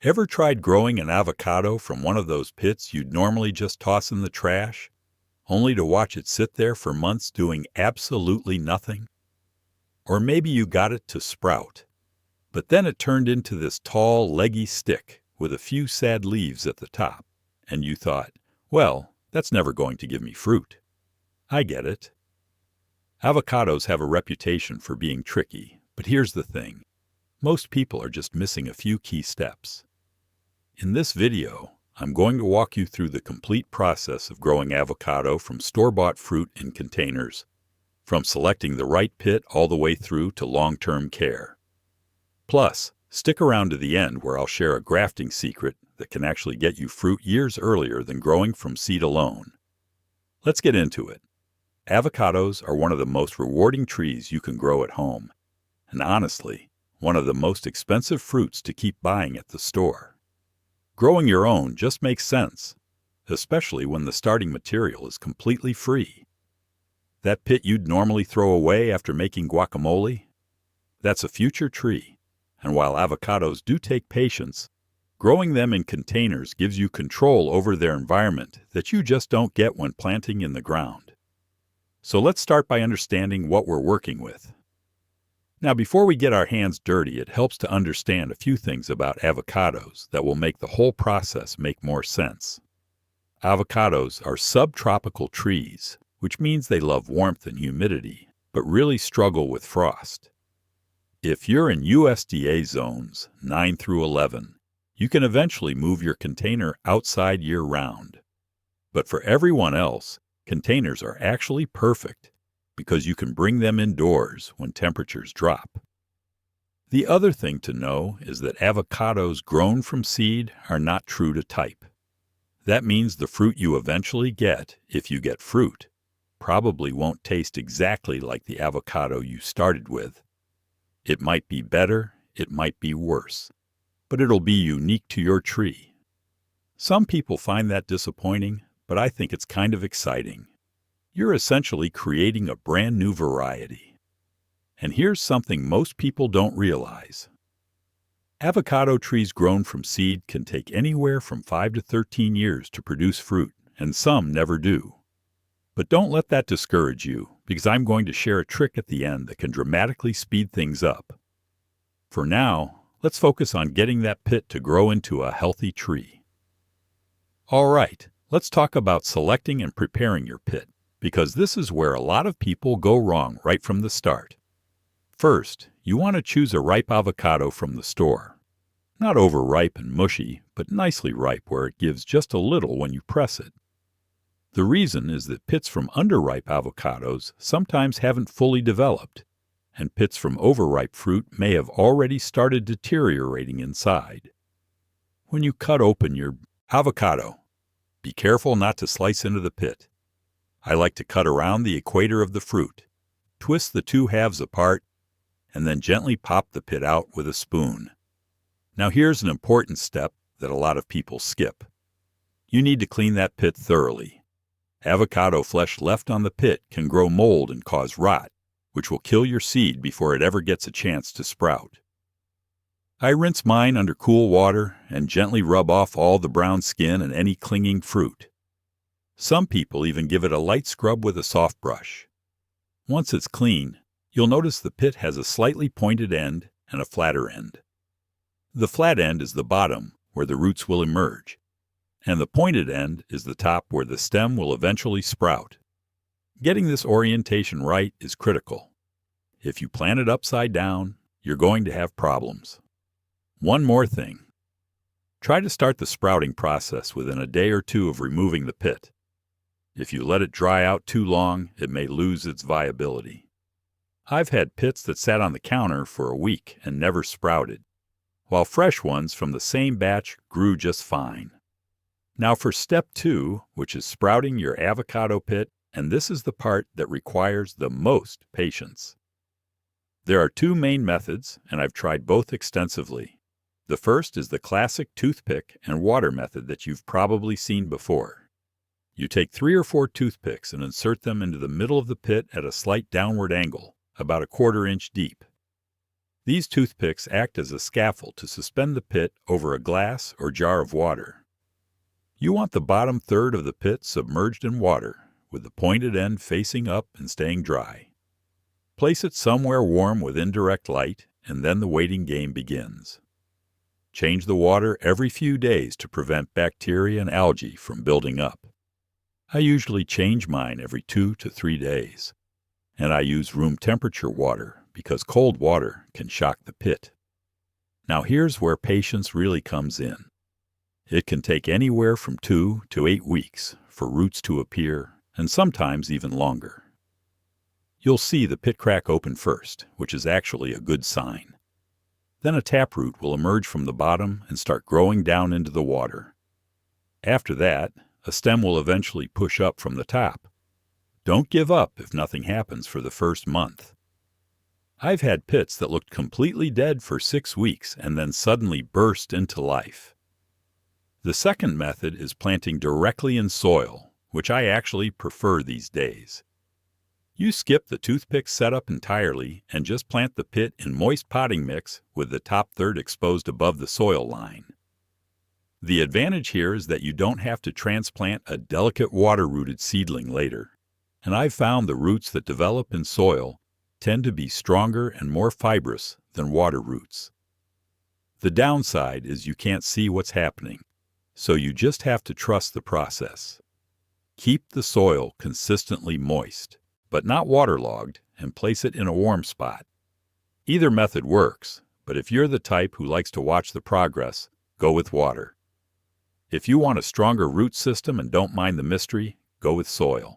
Ever tried growing an avocado from one of those pits you'd normally just toss in the trash, only to watch it sit there for months doing absolutely nothing? Or maybe you got it to sprout, but then it turned into this tall, leggy stick with a few sad leaves at the top, and you thought, well, that's never going to give me fruit. I get it. Avocados have a reputation for being tricky, but here's the thing. Most people are just missing a few key steps. In this video, I'm going to walk you through the complete process of growing avocado from store-bought fruit in containers, from selecting the right pit all the way through to long-term care. Plus, stick around to the end where I'll share a grafting secret that can actually get you fruit years earlier than growing from seed alone. Let's get into it. Avocados are one of the most rewarding trees you can grow at home, and honestly, one of the most expensive fruits to keep buying at the store. Growing your own just makes sense, especially when the starting material is completely free. That pit you'd normally throw away after making guacamole? That's a future tree, and while avocados do take patience, growing them in containers gives you control over their environment that you just don't get when planting in the ground. So let's start by understanding what we're working with. Now, before we get our hands dirty, it helps to understand a few things about avocados that will make the whole process make more sense. Avocados are subtropical trees, which means they love warmth and humidity, but really struggle with frost. If you're in USDA zones 9 through 11, you can eventually move your container outside year-round. But for everyone else, containers are actually perfect because you can bring them indoors when temperatures drop. The other thing to know is that avocados grown from seed are not true to type. That means the fruit you eventually get, if you get fruit, probably won't taste exactly like the avocado you started with. It might be better, it might be worse, but it'll be unique to your tree. Some people find that disappointing, but I think it's kind of exciting. You're essentially creating a brand new variety. And here's something most people don't realize. Avocado trees grown from seed can take anywhere from 5 to 13 years to produce fruit, and some never do. But don't let that discourage you, because I'm going to share a trick at the end that can dramatically speed things up. For now, let's focus on getting that pit to grow into a healthy tree. All right, let's talk about selecting and preparing your pit, because this is where a lot of people go wrong right from the start. First, you want to choose a ripe avocado from the store. Not overripe and mushy, but nicely ripe where it gives just a little when you press it. The reason is that pits from underripe avocados sometimes haven't fully developed, and pits from overripe fruit may have already started deteriorating inside. When you cut open your avocado, be careful not to slice into the pit. I like to cut around the equator of the fruit, twist the two halves apart, and then gently pop the pit out with a spoon. Now here's an important step that a lot of people skip. You need to clean that pit thoroughly. Avocado flesh left on the pit can grow mold and cause rot, which will kill your seed before it ever gets a chance to sprout. I rinse mine under cool water and gently rub off all the brown skin and any clinging fruit. Some people even give it a light scrub with a soft brush. Once it's clean, you'll notice the pit has a slightly pointed end and a flatter end. The flat end is the bottom, where the roots will emerge, and the pointed end is the top where the stem will eventually sprout. Getting this orientation right is critical. If you plant it upside down, you're going to have problems. One more thing. Try to start the sprouting process within a day or two of removing the pit. If you let it dry out too long, it may lose its viability. I've had pits that sat on the counter for a week and never sprouted, while fresh ones from the same batch grew just fine. Now for step 2, which is sprouting your avocado pit, and this is the part that requires the most patience. There are 2 main methods, and I've tried both extensively. The first is the classic toothpick and water method that you've probably seen before. You take 3 or 4 toothpicks and insert them into the middle of the pit at a slight downward angle, about a 1/4 inch deep. These toothpicks act as a scaffold to suspend the pit over a glass or jar of water. You want the bottom third of the pit submerged in water, with the pointed end facing up and staying dry. Place it somewhere warm with indirect light, and then the waiting game begins. Change the water every few days to prevent bacteria and algae from building up. I usually change mine every 2 to 3 days, and I use room temperature water because cold water can shock the pit. Now here's where patience really comes in. It can take anywhere from 2 to 8 weeks for roots to appear, and sometimes even longer. You'll see the pit crack open first, which is actually a good sign. Then a taproot will emerge from the bottom and start growing down into the water. After that, a stem will eventually push up from the top. Don't give up if nothing happens for the first month. I've had pits that looked completely dead for 6 weeks and then suddenly burst into life. The second method is planting directly in soil, which I actually prefer these days. You skip the toothpick setup entirely and just plant the pit in moist potting mix with the top third exposed above the soil line. The advantage here is that you don't have to transplant a delicate water-rooted seedling later, and I've found the roots that develop in soil tend to be stronger and more fibrous than water roots. The downside is you can't see what's happening, so you just have to trust the process. Keep the soil consistently moist, but not waterlogged, and place it in a warm spot. Either method works, but if you're the type who likes to watch the progress, go with water. If you want a stronger root system and don't mind the mystery, go with soil.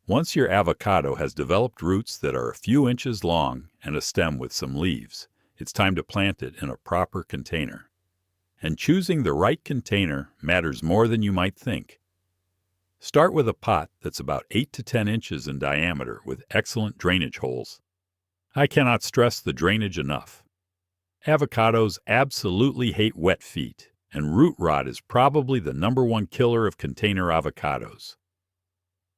Once your avocado has developed roots that are a few inches long and a stem with some leaves, it's time to plant it in a proper container. And choosing the right container matters more than you might think. Start with a pot that's about 8 to 10 inches in diameter with excellent drainage holes. I cannot stress the drainage enough. Avocados absolutely hate wet feet, and root rot is probably the #1 killer of container avocados.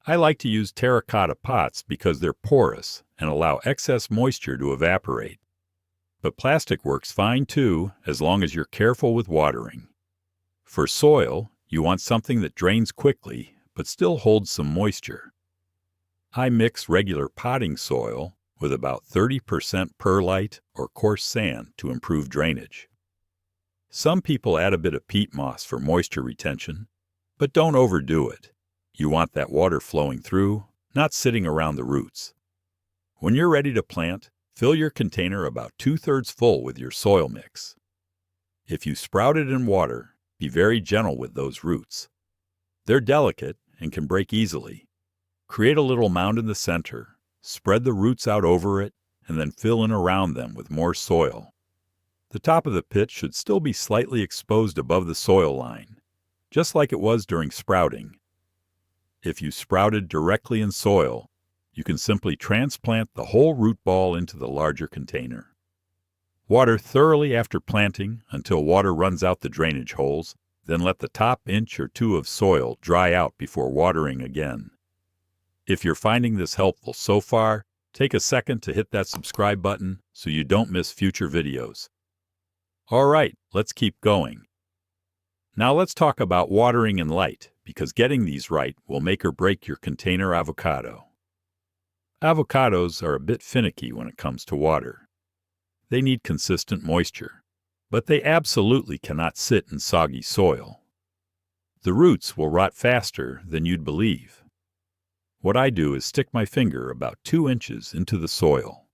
I like to use terracotta pots because they're porous and allow excess moisture to evaporate. But plastic works fine too, as long as you're careful with watering. For soil, you want something that drains quickly but still holds some moisture. I mix regular potting soil with about 30% perlite or coarse sand to improve drainage. Some people add a bit of peat moss for moisture retention, but don't overdo it. You want that water flowing through, not sitting around the roots. When you're ready to plant, fill your container about 2/3 full with your soil mix. If you sprout it in water, be very gentle with those roots. They're delicate and can break easily. Create a little mound in the center, spread the roots out over it, and then fill in around them with more soil. The top of the pit should still be slightly exposed above the soil line, just like it was during sprouting. If you sprouted directly in soil, you can simply transplant the whole root ball into the larger container. Water thoroughly after planting until water runs out the drainage holes, then let the top inch or 2 of soil dry out before watering again. If you're finding this helpful so far, take a second to hit that subscribe button so you don't miss future videos. All right, let's keep going. Now let's talk about watering and light, because getting these right will make or break your container avocado. Avocados are a bit finicky when it comes to water. They need consistent moisture, but they absolutely cannot sit in soggy soil. The roots will rot faster than you'd believe. What I do is stick my finger about 2 inches into the soil.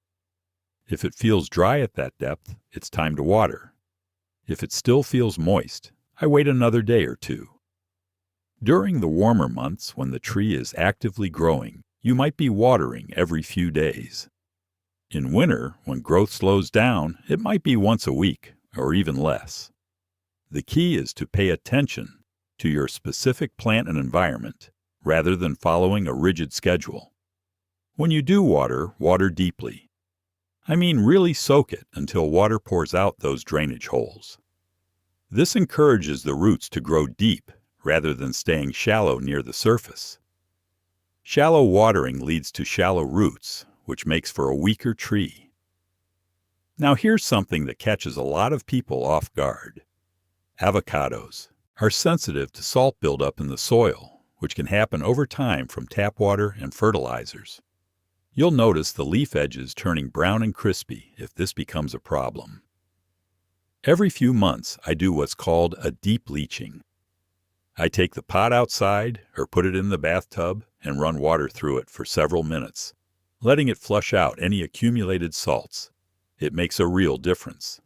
If it feels dry at that depth, it's time to water. If it still feels moist, I wait another day or 2. During the warmer months when the tree is actively growing, you might be watering every few days. In winter, when growth slows down, it might be once a week or even less. The key is to pay attention to your specific plant and environment rather than following a rigid schedule. When you do water, water deeply. I mean really soak it until water pours out those drainage holes. This encourages the roots to grow deep rather than staying shallow near the surface. Shallow watering leads to shallow roots, which makes for a weaker tree. Now here's something that catches a lot of people off guard. Avocados are sensitive to salt buildup in the soil, which can happen over time from tap water and fertilizers. You'll notice the leaf edges turning brown and crispy if this becomes a problem. Every few months, I do what's called a deep leaching. I take the pot outside or put it in the bathtub and run water through it for several minutes, letting it flush out any accumulated salts. It makes a real difference.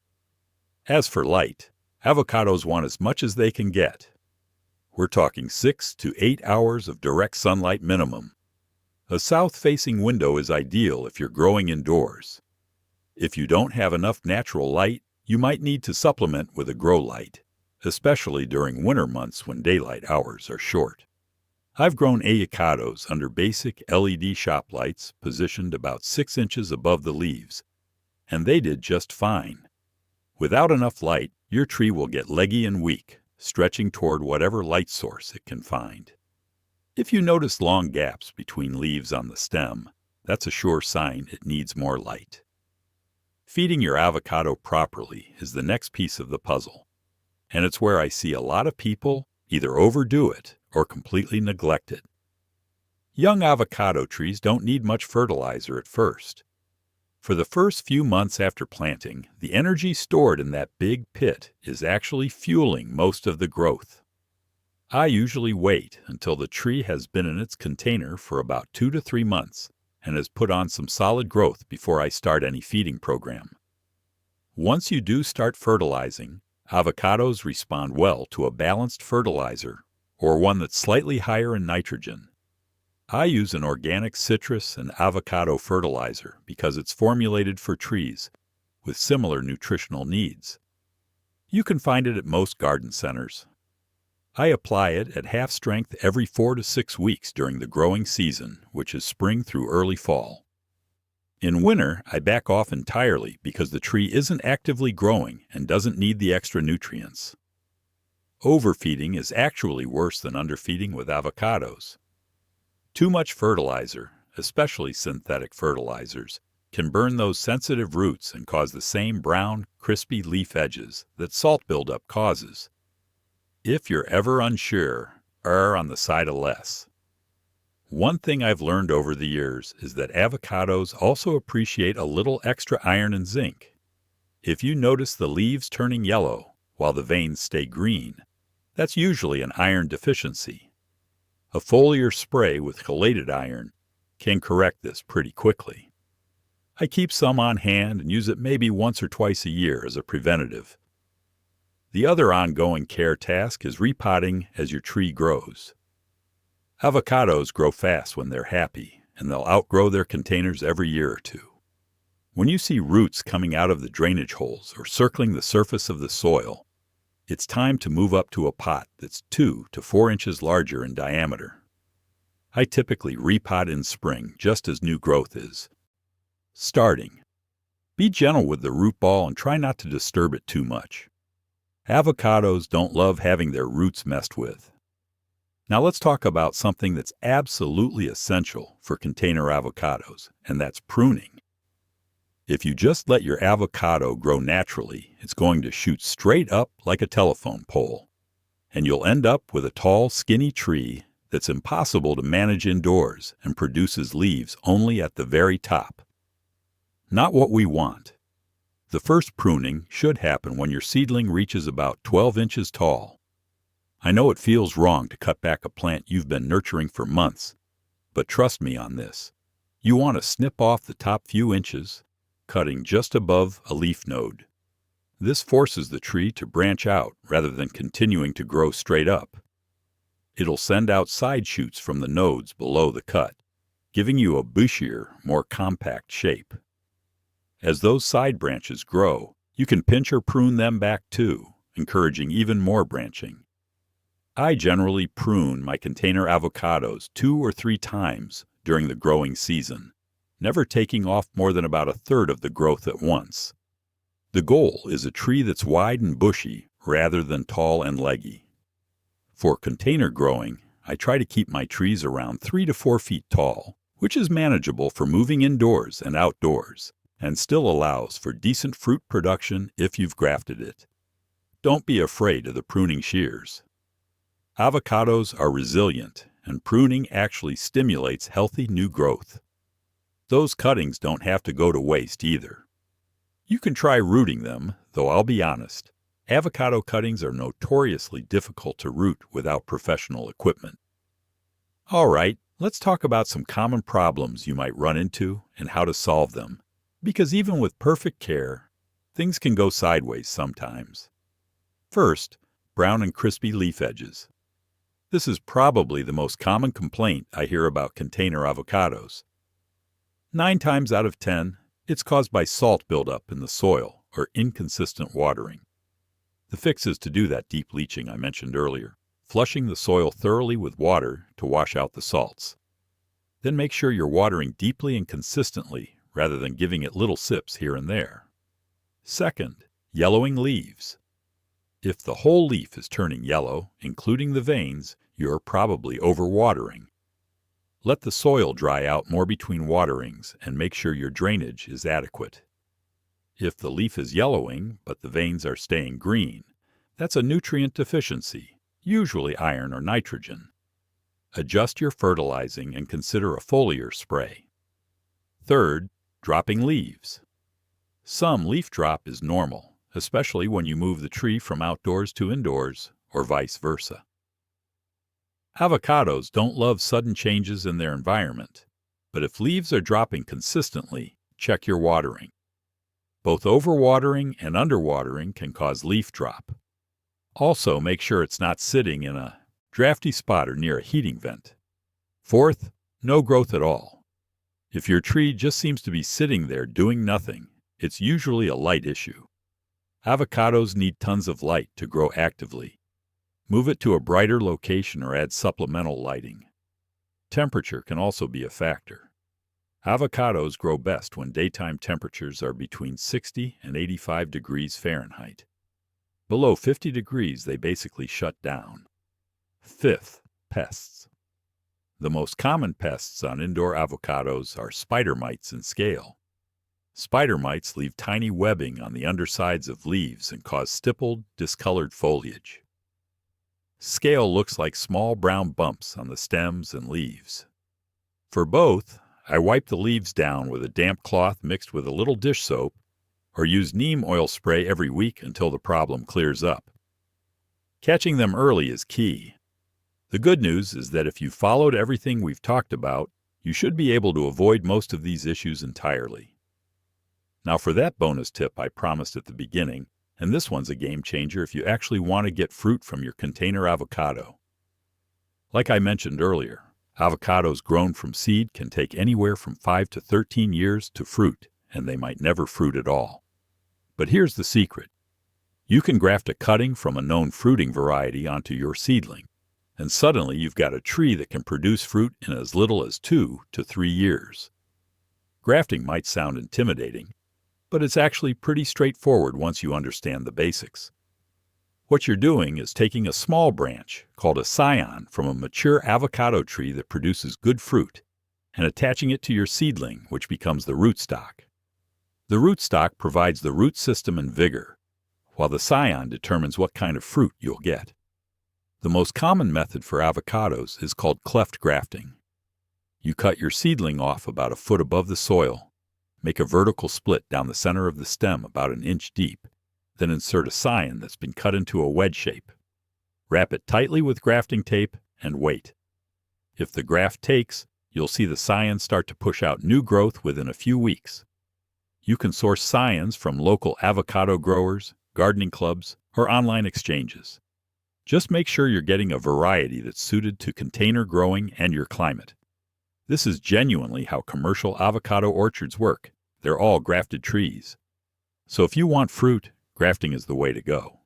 As for light, avocados want as much as they can get. We're talking 6 to 8 hours of direct sunlight minimum. A south-facing window is ideal if you're growing indoors. If you don't have enough natural light, you might need to supplement with a grow light, especially during winter months when daylight hours are short. I've grown avocados under basic LED shop lights positioned about 6 inches above the leaves, and they did just fine. Without enough light, your tree will get leggy and weak, stretching toward whatever light source it can find. If you notice long gaps between leaves on the stem, that's a sure sign it needs more light. Feeding your avocado properly is the next piece of the puzzle, and it's where I see a lot of people either overdo it or completely neglect it. Young avocado trees don't need much fertilizer at first. For the first few months after planting, the energy stored in that big pit is actually fueling most of the growth. I usually wait until the tree has been in its container for about 2 to 3 months and has put on some solid growth before I start any feeding program. Once you do start fertilizing, avocados respond well to a balanced fertilizer or one that's slightly higher in nitrogen. I use an organic citrus and avocado fertilizer because it's formulated for trees with similar nutritional needs. You can find it at most garden centers. I apply it at half strength every 4 to 6 weeks during the growing season, which is spring through early fall. In winter, I back off entirely because the tree isn't actively growing and doesn't need the extra nutrients. Overfeeding is actually worse than underfeeding with avocados. Too much fertilizer, especially synthetic fertilizers, can burn those sensitive roots and cause the same brown, crispy leaf edges that salt buildup causes. If you're ever unsure, err on the side of less. One thing I've learned over the years is that avocados also appreciate a little extra iron and zinc. If you notice the leaves turning yellow while the veins stay green, that's usually an iron deficiency. A foliar spray with chelated iron can correct this pretty quickly. I keep some on hand and use it maybe once or twice a year as a preventative. The other ongoing care task is repotting as your tree grows. Avocados grow fast when they're happy, and they'll outgrow their containers every year or two. When you see roots coming out of the drainage holes or circling the surface of the soil, it's time to move up to a pot that's 2 to 4 inches larger in diameter. I typically repot in spring just as new growth is. Starting. Be gentle with the root ball and try not to disturb it too much. Avocados don't love having their roots messed with. Now let's talk about something that's absolutely essential for container avocados, and that's pruning. If you just let your avocado grow naturally, it's going to shoot straight up like a telephone pole, and you'll end up with a tall, skinny tree that's impossible to manage indoors and produces leaves only at the very top. Not what we want. The first pruning should happen when your seedling reaches about 12 inches tall. I know it feels wrong to cut back a plant you've been nurturing for months, but trust me on this. You want to snip off the top few inches, cutting just above a leaf node. This forces the tree to branch out rather than continuing to grow straight up. It'll send out side shoots from the nodes below the cut, giving you a bushier, more compact shape. As those side branches grow, you can pinch or prune them back too, encouraging even more branching. I generally prune my container avocados 2 or 3 times during the growing season, never taking off more than about a third of the growth at once. The goal is a tree that's wide and bushy rather than tall and leggy. For container growing, I try to keep my trees around 3 to 4 feet tall, which is manageable for moving indoors and outdoors. and still allows for decent fruit production if you've grafted it. Don't be afraid of the pruning shears. Avocados are resilient, and pruning actually stimulates healthy new growth. Those cuttings don't have to go to waste either. You can try rooting them, though I'll be honest, avocado cuttings are notoriously difficult to root without professional equipment. All right, let's talk about some common problems you might run into and how to solve them, because even with perfect care, things can go sideways sometimes. First, brown and crispy leaf edges. This is probably the most common complaint I hear about container avocados. 9 times out of 10, it's caused by salt buildup in the soil or inconsistent watering. The fix is to do that deep leaching I mentioned earlier, flushing the soil thoroughly with water to wash out the salts. Then make sure you're watering deeply and consistently rather than giving it little sips here and there. Second, yellowing leaves. If the whole leaf is turning yellow, including the veins, you're probably overwatering. Let the soil dry out more between waterings and make sure your drainage is adequate. If the leaf is yellowing but the veins are staying green, that's a nutrient deficiency, usually iron or nitrogen. Adjust your fertilizing and consider a foliar spray. Third, dropping leaves. Some leaf drop is normal, especially when you move the tree from outdoors to indoors or vice versa. Avocados don't love sudden changes in their environment, but if leaves are dropping consistently, check your watering. Both overwatering and underwatering can cause leaf drop. Also, make sure it's not sitting in a drafty spot or near a heating vent. Fourth, no growth at all. If your tree just seems to be sitting there doing nothing, it's usually a light issue. Avocados need tons of light to grow actively. Move it to a brighter location or add supplemental lighting. Temperature can also be a factor. Avocados grow best when daytime temperatures are between 60 and 85 degrees Fahrenheit. Below 50 degrees, they basically shut down. Fifth, pests. The most common pests on indoor avocados are spider mites and scale. Spider mites leave tiny webbing on the undersides of leaves and cause stippled, discolored foliage. Scale looks like small brown bumps on the stems and leaves. For both, I wipe the leaves down with a damp cloth mixed with a little dish soap, or use neem oil spray every week until the problem clears up. Catching them early is key. The good news is that if you followed everything we've talked about, you should be able to avoid most of these issues entirely. Now for that bonus tip I promised at the beginning, and this one's a game changer if you actually want to get fruit from your container avocado. Like I mentioned earlier, avocados grown from seed can take anywhere from 5 to 13 years to fruit, and they might never fruit at all. But here's the secret. You can graft a cutting from a known fruiting variety onto your seedling, and suddenly you've got a tree that can produce fruit in as little as 2 to 3 years. Grafting might sound intimidating, but it's actually pretty straightforward once you understand the basics. What you're doing is taking a small branch, called a scion, from a mature avocado tree that produces good fruit, and attaching it to your seedling, which becomes the rootstock. The rootstock provides the root system and vigor, while the scion determines what kind of fruit you'll get. The most common method for avocados is called cleft grafting. You cut your seedling off about a foot above the soil, make a vertical split down the center of the stem about an inch deep, then insert a scion that's been cut into a wedge shape. Wrap it tightly with grafting tape and wait. If the graft takes, you'll see the scion start to push out new growth within a few weeks. You can source scions from local avocado growers, gardening clubs, or online exchanges. Just make sure you're getting a variety that's suited to container growing and your climate. This is genuinely how commercial avocado orchards work. They're all grafted trees. So if you want fruit, grafting is the way to go.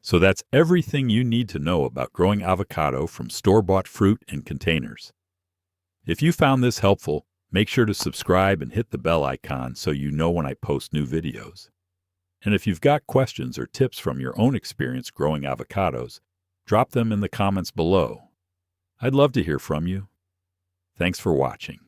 So that's everything you need to know about growing avocado from store-bought fruit in containers. If you found this helpful, make sure to subscribe and hit the bell icon so you know when I post new videos. And if you've got questions or tips from your own experience growing avocados, drop them in the comments below. I'd love to hear from you. Thanks for watching.